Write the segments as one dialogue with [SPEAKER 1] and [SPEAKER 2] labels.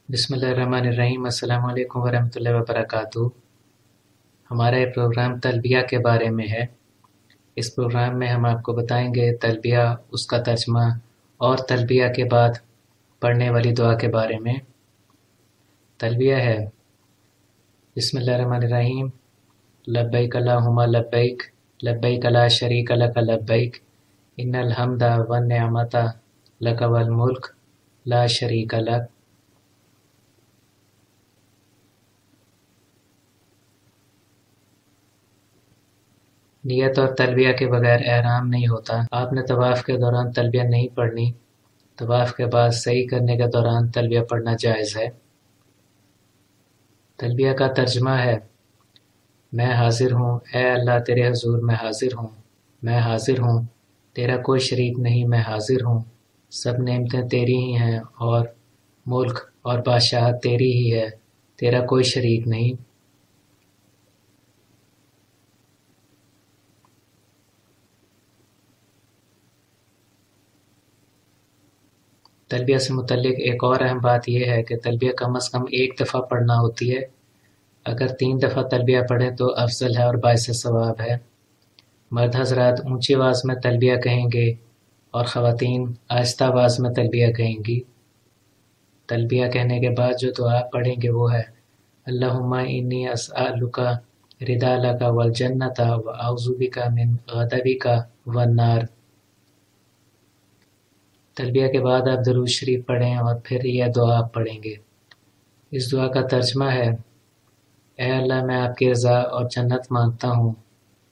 [SPEAKER 1] बिस्मिल्लाहिर्रहमानिर्रहीम। अस्सलाम वालेकुम वरहमतुल्लाहि वबरकातुहू। हमारा ये प्रोग्राम तलबिया के बारे में है। इस प्रोग्राम में हम आपको बताएंगे तलबिया, उसका तर्जमा और तलबिया के बाद पढ़ने वाली दुआ के बारे में। तलबिया है बिस्मिल्लाहिर्रहमानिर्रहीम। लब्बैक अल्लाहुम्मा लब्बैक, लब्बैक ला शरीक लक लब्बैक, इन्नल हम्दा वन निअमता लक वल मुल्क ला शरीक लक। नियत और तलबिया के बगैर एहराम नहीं होता। आपने तवाफ़ के दौरान तलबिया नहीं पढ़नी। तवाफ़ के बाद सही करने के दौरान तलबिया पढ़ना जायज़ है। तलबिया का तर्जमा है, मैं हाजिर हूँ ए अल्लाह, तेरे हुज़ूर मैं हाजिर हूँ। मैं हाजिर हूँ, तेरा कोई शरीक नहीं, मैं हाजिर हूँ। सब नेमतें तेरी ही हैं और मुल्क और बादशाहत तेरी ही है, तेरा कोई शरीक नहीं। तलबिया से मुतल्लिक एक और अहम बात यह है कि तलबिया कम अज़ कम एक दफ़ा पढ़ना होती है। अगर 3 दफ़ा तलबिया पढ़ें तो अफजल है और बाइस सवाब है। मर्द हज़रात ऊंची आवाज़ में तलबिया कहेंगे और ख़वातीन आहिस्ता आवाज़ में तलबिया कहेंगी। तलबिया कहने के बाद जो दुआ पढ़ेंगे वो है, अल्लाहुम्मा इन्नी अस्अलुका रिदा लका वल जन्नता व अऊज़ु बिका मिन गज़बिका वन नार। तलबिया के बाद आप दरूद शरीफ पढ़ें और फिर यह दुआ आप पढ़ेंगे। इस दुआ का तर्जमा है, ए अल्लाह, मैं आपकी रज़ा और जन्नत मांगता हूँ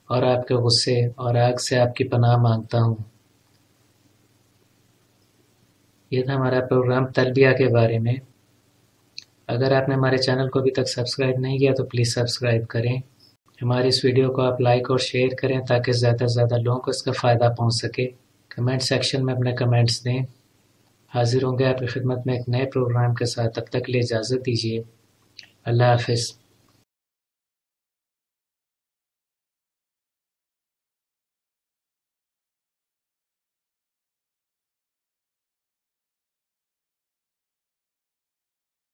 [SPEAKER 1] और आपके गुस्से और आग से आपकी पनाह मांगता हूँ। ये था हमारा प्रोग्राम तलबिया के बारे में। अगर आपने हमारे चैनल को अभी तक सब्सक्राइब नहीं किया तो प्लीज़ सब्सक्राइब करें। हमारी इस वीडियो को आप लाइक और शेयर करें ताकि ज़्यादा से ज़्यादा लोगों को इसका फ़ायदा पहुँच सके। कमेंट सेक्शन में अपने कमेंट्स दें। हाजिर होंगे आपकी खिदमत में एक नए प्रोग्राम के साथ। तब तक के लिए इजाज़त दीजिए। अल्लाह हाफ़िज़।